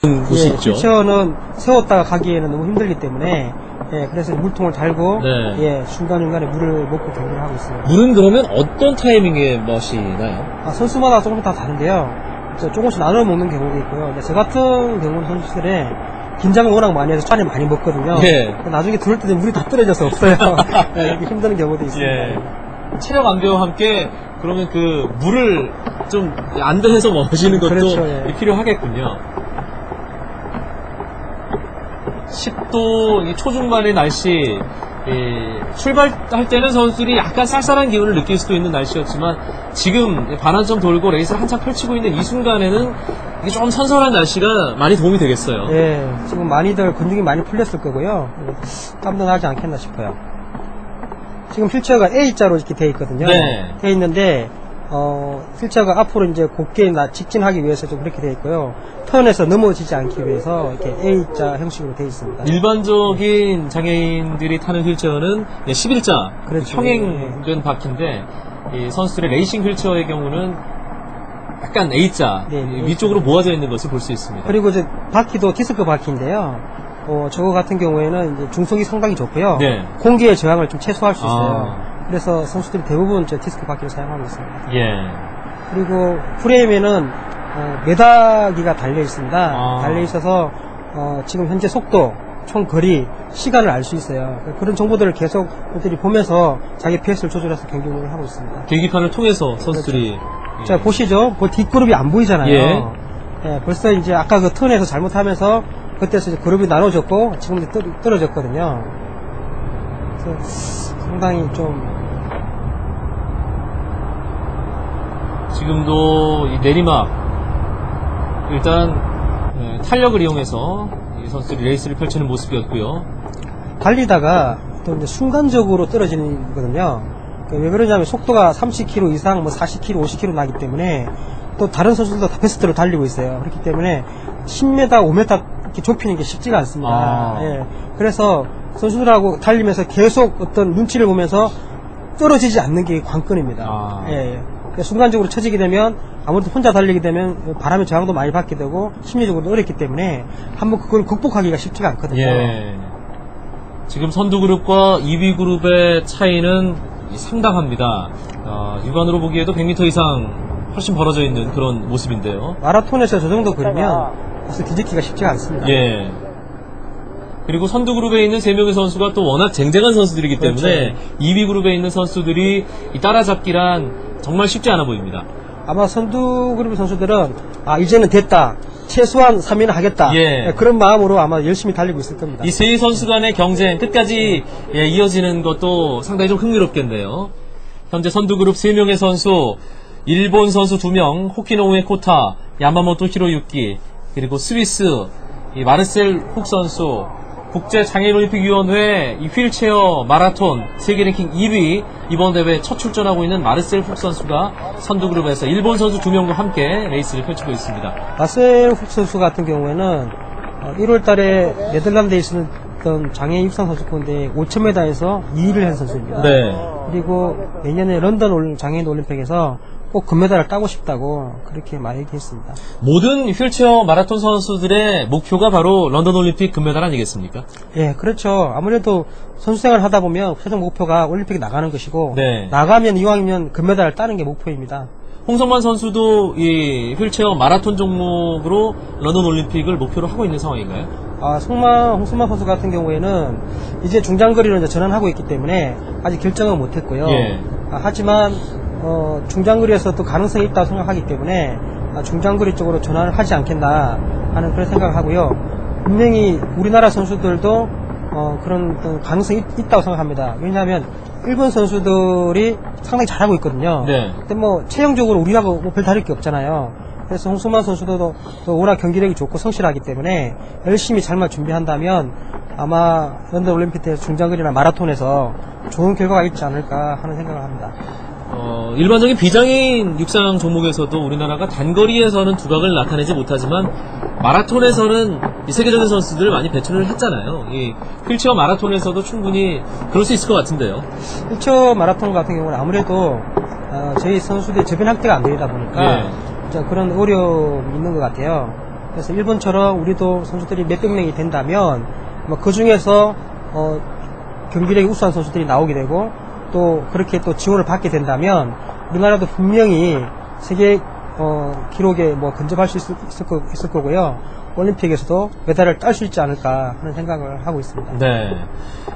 곳이 예, 있죠. 휠체어는 세웠다가 가기에는 너무 힘들기 때문에 그래서 물통을 달고 네. 중간중간에 물을 먹고 경기를 하고 있어요. 물은 그러면 어떤 타이밍에 마시나요? 선수마다 조금씩 다 다른데요. 조금씩 나눠 먹는 경우도 있고요. 저 같은 경우는 선수들의 긴장을 워낙 많이 해서 차를 많이 먹거든요. 예. 나중에 들을 때 물이 다 떨어져서 없어요. 이렇게 힘드는 경우도 있습니다. 예. 체력 안배와 함께 그러면 그 물을 좀 안배해서 마시는 것도 그렇죠, 예. 필요하겠군요. 10도 초중반의 날씨, 출발할 때는 선수들이 약간 쌀쌀한 기운을 느낄 수도 있는 날씨였지만 지금 반환점 돌고 레이스를 한참 펼치고 있는 이 순간에는 이게 좀 선선한 날씨가 많이 도움이 되겠어요. 예, 지금 많이들 근육이 많이 풀렸을 거고요. 땀도 나지 않겠나 싶어요. 지금 휠체어가 A자로 이렇게 돼 있거든요. 네. 돼 있는데 휠체어가 앞으로 이제 곧게 직진하기 위해서 좀 그렇게 돼 있고요. 턴에서 넘어지지 않기 위해서 이렇게 A자 형식으로 돼 있습니다. 일반적인 장애인들이 타는 휠체어는 11자 그렇죠. 평행된 바퀴인데 이 선수들의 레이싱 휠체어의 경우는 약간 A자 위쪽으로 모아져 있는 것을 볼 수 있습니다. 그리고 이제 바퀴도 디스크 바퀴인데요. 저거 같은 경우에는 이제 중속이 상당히 좋고요. 네. 공기의 저항을 좀 최소화할 수 있어요. 그래서 선수들이 대부분 저 디스크 바퀴를 사용하고 있습니다. 예. 그리고 프레임에는 메다기가 달려 있습니다. 달려 있어서 지금 현재 속도, 총 거리, 시간을 알 수 있어요. 그런 정보들을 계속 그들이 보면서 자기 페이스를 조절해서 경기 운영을 하고 있습니다. 계기판을 통해서 선수들이 그렇죠. 자 보시죠. 그 뒷그룹이 안 보이잖아요. 예, 벌써 이제 아까 그 턴에서 잘못하면서 그때서 이제 그룹이 나눠졌고 지금 이제 떨어졌거든요. 그래서 상당히 좀 지금도 이 내리막 일단 탄력을 이용해서 이 선수들이 레이스를 펼치는 모습이었고요. 달리다가 또 이제 순간적으로 떨어지는 거거든요. 왜 그러냐면 속도가 30km 이상, 뭐 40km, 50km 나기 때문에 또 다른 선수들도 다 베스트로 달리고 있어요. 그렇기 때문에 10m, 5m 이렇게 좁히는 게 쉽지가 않습니다. 예. 그래서 선수들하고 달리면서 계속 어떤 눈치를 보면서 떨어지지 않는 게 관건입니다. 예. 순간적으로 처지게 되면 아무래도 혼자 달리게 되면 바람의 저항도 많이 받게 되고 심리적으로도 어렵기 때문에 한번 그걸 극복하기가 쉽지가 않거든요. 예. 지금 선두 그룹과 2위 그룹의 차이는 상당합니다. 육안으로 보기에도 100m 이상 훨씬 벌어져 있는 그런 모습인데요. 마라톤에서 저 정도 그러면 사실 뒤집기가 쉽지가 않습니다. 예. 그리고 선두 그룹에 있는 3명의 선수가 또 워낙 쟁쟁한 선수들이기 때문에 2위 그룹에 있는 선수들이 이 따라잡기란 정말 쉽지 않아 보입니다. 아마 선두 그룹 선수들은 이제는 됐다. 최소한 3위는 하겠다. 예. 그런 마음으로 아마 열심히 달리고 있을 겁니다. 이 세 선수 간의 경쟁 끝까지 이어지는 것도 상당히 좀 흥미롭겠네요. 현재 선두 그룹 3명의 선수, 일본 선수 2명, 호키노우의 코타, 야마모토 히로유키, 그리고 스위스 이 마르셀 훅 선수, 국제장애인올림픽위원회 이 휠체어 마라톤 세계 랭킹 1위 이번 대회 첫 출전하고 있는 마르셀 훅 선수가 선두 그룹에서 일본 선수 2명과 함께 레이스를 펼치고 있습니다. 마르셀 훅 선수 같은 경우에는 1월 달에 네덜란드에 있었던 장애인 육상 선수권 대회 5000m에서 2위를 한 선수입니다. 네. 그리고 내년에 런던 장애인 올림픽에서 꼭 금메달을 따고 싶다고 그렇게 많이 얘기했습니다. 모든 휠체어 마라톤 선수들의 목표가 바로 런던 올림픽 금메달 아니겠습니까? 예, 그렇죠. 아무래도 선수 생활을 하다 보면 최종 목표가 올림픽에 나가는 것이고 나가면 이왕이면 금메달을 따는 게 목표입니다. 홍성만 선수도 이 휠체어 마라톤 종목으로 런던 올림픽을 목표로 하고 있는 상황인가요? 홍성만 선수 같은 경우에는 이제 중장거리로 이제 전환하고 있기 때문에 아직 결정은 못했고요. 하지만 중장거리에서 또 가능성이 있다고 생각하기 때문에 중장거리 쪽으로 전환을 하지 않겠나 하는 그런 생각을 하고요. 분명히 우리나라 선수들도 그런 가능성이 있다고 생각합니다. 왜냐하면 일본 선수들이 상당히 잘하고 있거든요. 근데 뭐 체형적으로 우리하고 별 다를 게 없잖아요. 그래서 홍수만 선수도 또 워낙 경기력이 좋고 성실하기 때문에 열심히 잘만 준비한다면 아마 런던 올림픽 때 중장거리나 마라톤에서 좋은 결과가 있지 않을까 하는 생각을 합니다. 일반적인 비장애인 육상 종목에서도 우리나라가 단거리에서는 두각을 나타내지 못하지만 마라톤에서는 이 세계적인 선수들을 많이 배출을 했잖아요. 이 휠체어 마라톤에서도 충분히 그럴 수 있을 것 같은데요. 휠체어 마라톤 같은 경우는 아무래도 저희 선수들이 저변 확대가 안 되다 보니까 그런 어려움이 있는 것 같아요. 그래서 일본처럼 우리도 선수들이 몇백 명이 된다면 뭐 그 중에서 경기력이 우수한 선수들이 나오게 되고 또 그렇게 또 지원을 받게 된다면 우리나라도 분명히 세계 기록에 뭐 근접할 수 있을 거고요. 올림픽에서도 메달을 딸 수 있지 않을까 하는 생각을 하고 있습니다. 네.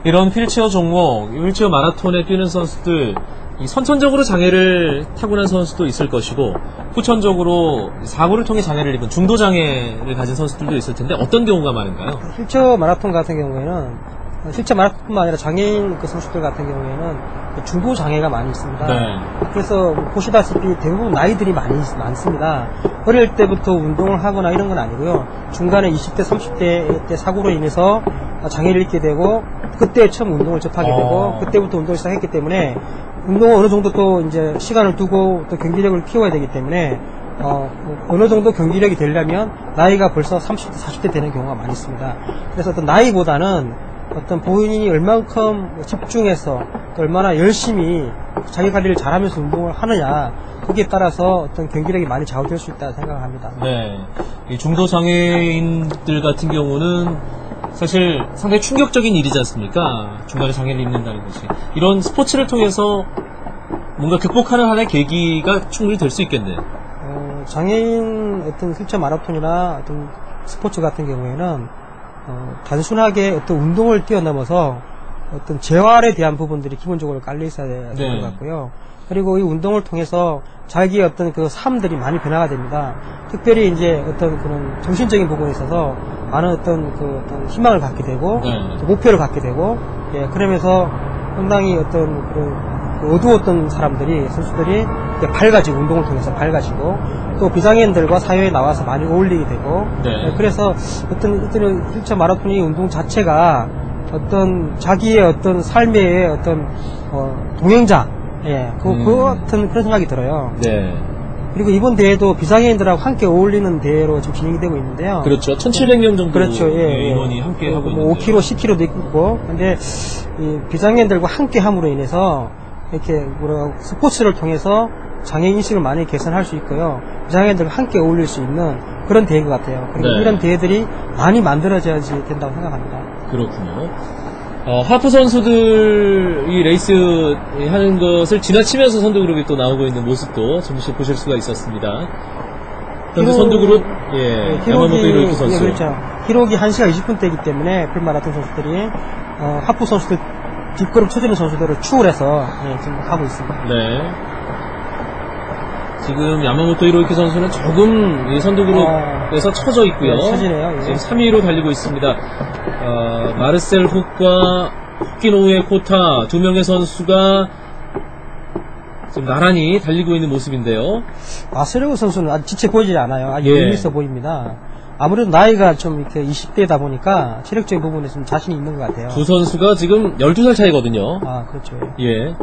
이런 휠체어 종목, 휠체어 마라톤에 뛰는 선수들, 이 선천적으로 장애를 타고난 선수도 있을 것이고, 후천적으로 사고를 통해 장애를 입은 중도 장애를 가진 선수들도 있을 텐데, 어떤 경우가 많은가요? 휠체어 마라톤 같은 경우에는 휠체어 마라톤뿐만 아니라 장애인 그 선수들 같은 경우에는 중도 장애가 많이 있습니다. 네. 그래서 보시다시피 대부분 나이들이 많습니다. 어릴 때부터 운동을 하거나 이런 건 아니고요. 중간에 20대, 30대 때 사고로 인해서 장애를 입게 되고 그때 처음 운동을 접하게 되고 그때부터 운동을 시작했기 때문에 운동을 어느 정도 또 이제 시간을 두고 또 경기력을 키워야 되기 때문에 어느 정도 경기력이 되려면 나이가 벌써 30대, 40대 되는 경우가 많이 있습니다. 그래서 어떤 나이보다는 어떤 본인이 얼만큼 집중해서 또 얼마나 열심히 자기 관리를 잘하면서 운동을 하느냐 거기에 따라서 어떤 경기력이 많이 좌우될 수 있다고 생각합니다. 네. 이 중도 장애인들 같은 경우는 사실 상당히 충격적인 일이지 않습니까? 중간에 장애를 입는다는 것이. 이런 스포츠를 통해서 뭔가 극복하는 하나의 계기가 충분히 될 수 있겠네요. 장애인 어떤 휠체어 마라톤이나 어떤 스포츠 같은 경우에는 단순하게 어떤 운동을 뛰어넘어서 어떤 재활에 대한 부분들이 기본적으로 깔려 있어야 되는 네. 것 같고요. 그리고 이 운동을 통해서 자기의 어떤 그 삶들이 많이 변화가 됩니다. 특별히 이제 어떤 그런 정신적인 부분에 있어서 많은 어떤 희망을 갖게 되고 네. 또 목표를 갖게 되고 예, 그러면서 상당히 어떤 그 어두웠던 사람들이 선수들이 이렇게 밝아지고 운동을 통해서 밝아지고 또 비장애인들과 사회에 나와서 많이 어울리게 되고 네. 예, 그래서 어떤 휠체어 마라톤이 운동 자체가 어떤 자기의 어떤 삶의 어떤 동행자 그 같은 그런 생각이 들어요. 네. 그리고 이번 대회도 비장애인들하고 함께 어울리는 대회로 지금 진행이 되고 있는데요. 그렇죠. 1,700명 정도 그렇죠. 인원이 함께 하고 있는데요. 뭐 5km, 10km도 있고, 근데 이 비장애인들과 함께 함으로 인해서 이렇게 스포츠를 통해서 장애 인식을 많이 개선할 수 있고요. 비장애인들과 함께 어울릴 수 있는 그런 대회인 것 같아요. 그리고 네. 이런 대회들이 많이 만들어져야지 된다고 생각합니다. 그렇군요. 하프 선수들이 레이스 하는 것을 지나치면서 선두그룹이 또 나오고 있는 모습도 잠시 보실 수가 있었습니다. 현재 선두그룹, 야마모토 히로유키 선수. 예, 그렇죠. 기록이 1시간 20분대이기 때문에 풀마라톤 선수들이, 하프 선수들, 뒷걸음 쳐주는 선수들을 추월해서, 지금 하고 있습니다. 네. 지금 야마모토 히로유키 선수는 조금 이 선두그룹에서 처져 있고요. 네, 처지네요. 예. 지금 3위로 달리고 있습니다. 마르셀 훅과 호키노우의 코타 두 명의 선수가 지금 나란히 달리고 있는 모습인데요. 마세르고 선수는 아주 지쳐 보이지 않아요. 아주 예. 여유 있어 보입니다. 아무래도 나이가 좀 이렇게 20대다 보니까 체력적인 부분에 좀 자신이 있는 것 같아요. 두 선수가 지금 12살 차이거든요. 아, 그렇죠. 예.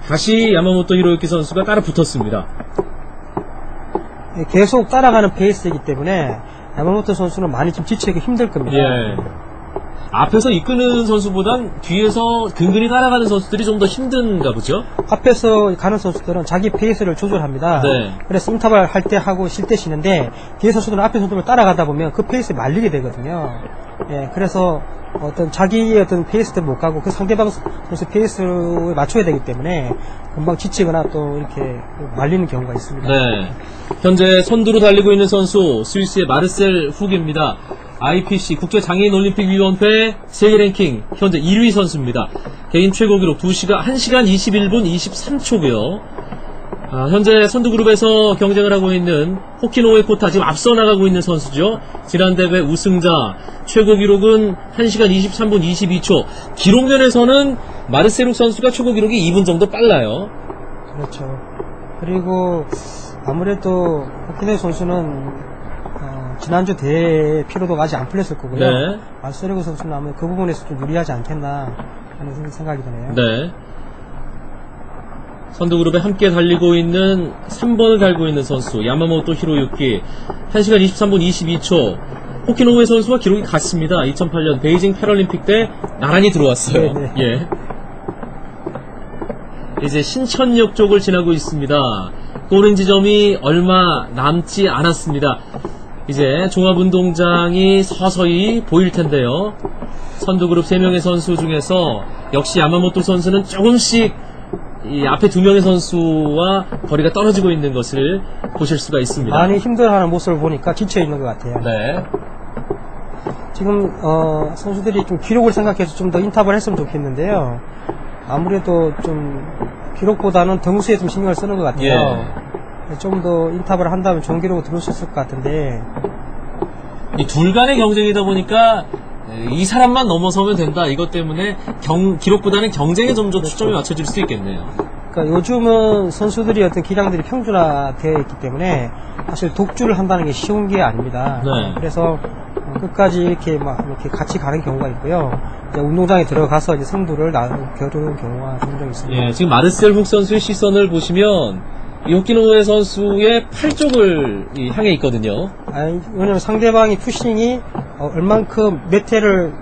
다시 야마모토 히로유키 선수가 따라 붙었습니다. 계속 따라가는 페이스이기 때문에 야마모토 선수는 많이 좀 지치기 힘들 겁니다. 예. 앞에서 이끄는 선수보단 뒤에서 근근히 따라가는 선수들이 좀 더 힘든가 보죠? 앞에서 가는 선수들은 자기 페이스를 조절합니다. 네. 그래서 인터벌 할 때 하고 쉴 때 쉬는데 뒤에 선수들은 앞에 선수를 따라가다 보면 그 페이스에 말리게 되거든요. 예, 그래서 어떤 자기의 어떤 페이스대로 못 가고 그 상대방 선수 페이스에 맞춰야 되기 때문에 금방 지치거나 또 이렇게 말리는 경우가 있습니다. 네. 현재 선두로 달리고 있는 선수 스위스의 마르셀 훅입니다. IPC 국제장애인올림픽위원회 세계 랭킹 현재 1위 선수입니다. 개인 최고 기록 1시간 21분 23초고요. 현재 선두그룹에서 경쟁을 하고 있는 호키노우의 코타 지금 앞서 나가고 있는 선수죠. 지난 대회 우승자 최고 기록은 1시간 23분 22초. 기록면에서는 마르셀 훅 선수가 최고 기록이 2분 정도 빨라요. 그렇죠. 그리고 아무래도 호키노우 선수는 지난주 대회 피로도가 아직 안 풀렸을 거고요. 네. 마르셀 선수는 아마 그 부분에서 좀 유리하지 않겠나 하는 생각이 드네요. 네. 선두그룹에 함께 달리고 있는 3번을 달고 있는 선수 야마모토 히로유키 1시간 23분 22초. 호키노우의 선수와 기록이 같습니다. 2008년 베이징 패럴림픽 때 나란히 들어왔어요. 네, 네. 예. 이제 신천역 쪽을 지나고 있습니다. 골인 지점이 얼마 남지 않았습니다. 이제 종합운동장이 서서히 보일 텐데요. 선두그룹 3명의 선수 중에서 역시 야마모토 선수는 조금씩 이 앞에 2명의 선수와 거리가 떨어지고 있는 것을 보실 수가 있습니다. 많이 힘들어하는 모습을 보니까 지쳐 있는 것 같아요. 네. 지금 선수들이 좀 기록을 생각해서 좀 더 인탑을 했으면 좋겠는데요. 아무래도 좀 기록보다는 등수에 좀 신경을 쓰는 것 같아요. 예. 좀 더 인탑을 한다면 좋은 기록을 들을 수 있을 것 같은데 이 둘 간의 경쟁이다 보니까 이 사람만 넘어서면 된다. 이것 때문에 기록보다는 경쟁에 좀 더 초점이 맞춰질 수 있겠네요. 그러니까 요즘은 선수들이 어떤 기량들이 평준화되어 있기 때문에 사실 독주를 한다는 게 쉬운 게 아닙니다. 네. 그래서 끝까지 이렇게 같이 가는 경우가 있고요. 이제 운동장에 들어가서 이제 승부를 겨루는 경우가 종종 있습니다. 예, 지금 마르셀 훅 선수의 시선을 보시면 이 호키노우에 선수의 팔 쪽을 향해 있거든요. 왜냐면 상대방이 푸싱이 얼만큼 몇 회를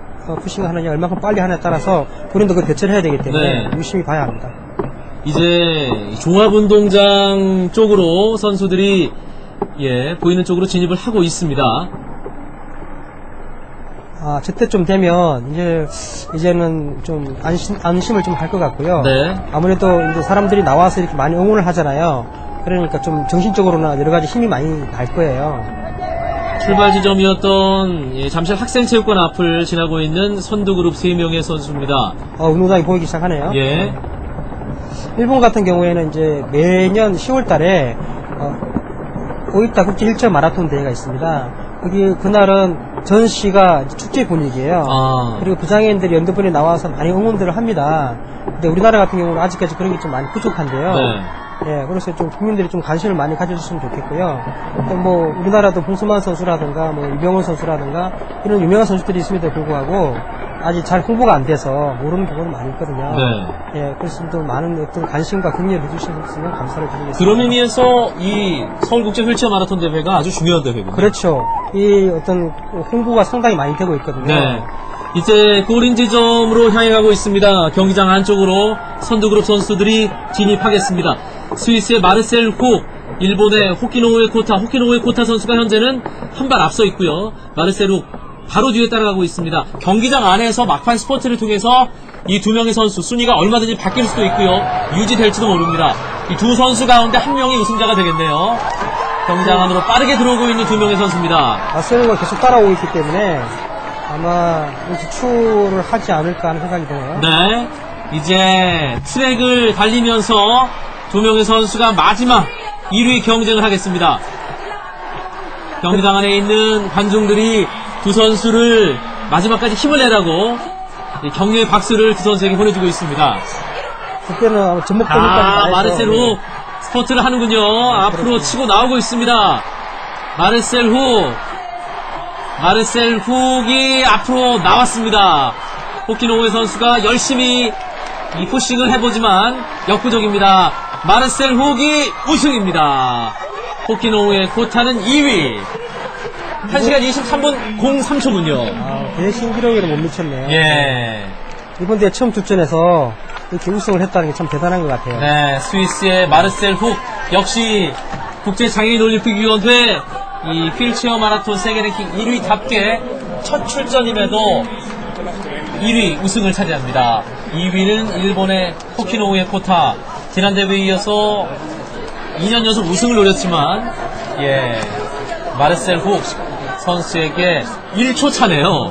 푸싱하느냐, 얼만큼 빨리 하느냐에 따라서 본인도 그 대처를 해야 되기 때문에 네. 유심히 봐야 합니다. 이제 종합운동장 쪽으로 선수들이 보이는 쪽으로 진입을 하고 있습니다. 저때쯤 되면 이제는 좀 안심을 좀 할 것 같고요. 네. 아무래도 이제 사람들이 나와서 이렇게 많이 응원을 하잖아요. 그러니까 좀 정신적으로나 여러 가지 힘이 많이 날 거예요. 출발 지점이었던 잠실 학생체육관 앞을 지나고 있는 선두그룹 3명의 선수입니다. 운동장이 보이기 시작하네요. 예. 일본 같은 경우에는 이제 매년 10월 달에 오이타 국제 1차 마라톤 대회가 있습니다. 그날은 전시가 축제 분위기예요. 그리고 부장애인들이 연도분에 나와서 많이 응원들을 합니다. 근데 우리나라 같은 경우는 아직까지 그런 게 좀 많이 부족한데요. 네. 그래서 좀 국민들이 좀 관심을 많이 가져줬으면 좋겠고요. 또 뭐 우리나라도 봉수만 선수라든가 뭐 이병헌 선수라든가 이런 유명한 선수들이 있음에도 불구하고 아직 잘 홍보가 안 돼서 모르는 부분이 많이 있거든요. 네. 그래서 좀 많은 어떤 관심과 격려를 해주셨으면 감사를 드리겠습니다. 그런 의미에서 이 서울국제 휠체어 마라톤 대회가 아주 중요한 대회군요. 그렇죠. 이 어떤 홍보가 상당히 많이 되고 있거든요. 네. 이제 골인 지점으로 향해 가고 있습니다. 경기장 안쪽으로 선두그룹 선수들이 진입하겠습니다. 스위스의 마르셀 훅, 일본의 호키노우에 코타 선수가 현재는 한 발 앞서 있고요. 마르셀 훅 바로 뒤에 따라가고 있습니다. 경기장 안에서 막판 스포츠를 통해서 이 2명의 선수 순위가 얼마든지 바뀔 수도 있고요. 유지될지도 모릅니다. 이 두 선수 가운데 한 명이 우승자가 되겠네요. 경기장 안으로 빠르게 들어오고 있는 2명의 선수입니다. 마세로가 계속 따라오고 있기 때문에 아마 추월을 하지 않을까 하는 생각이 드네요. 네. 이제 트랙을 달리면서 2명의 선수가 마지막 1위 경쟁을 하겠습니다. 경기장 안에 있는 관중들이 두 선수를 마지막까지 힘을 내라고 격려의 박수를 두 선수에게 보내주고 있습니다. 그때는 전목대목까지 마르셀 훅 스포트를 하는군요. 앞으로 치고 나오고 있습니다. 마르셀 훅이 앞으로 나왔습니다. 호키노우에 선수가 열심히 이 푸싱을 해보지만 역부족입니다. 마르셀 훅이 우승입니다. 호키노우의 코타는 2위. 1시간 23분 03초군요. 대신 기록에는 못 미쳤네요. 예. 이번 대회 처음 출전해서 이렇게 우승을 했다는 게 참 대단한 것 같아요. 네, 스위스의 마르셀 훅 역시 국제장애인올림픽위원회 이 휠체어 마라톤 세계 랭킹 1위답게 첫 출전임에도 1위 우승을 차지합니다. 2위는 일본의 호키노우에 코타. 지난 대회에 이어서 2년 연속 우승을 노렸지만 마르셀 훅 선수에게 1초 차네요.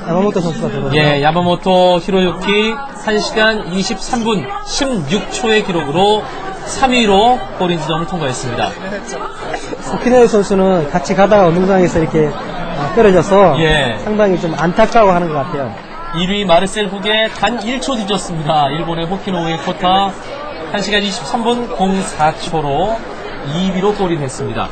야마모토 선수가 되거든요. 야마모토 히로유키 1시간 23분 16초의 기록으로 3위로 골인 지점을 통과했습니다. 호키노우 선수는 같이 가다가 운동장에서 이렇게 떨어져서 상당히 좀 안타까워하는 것 같아요. 1위 마르셀 훅에 단 1초 뒤졌습니다. 일본의 호키노우에 코타 1시간 23분 04초로 2위로 골인했습니다.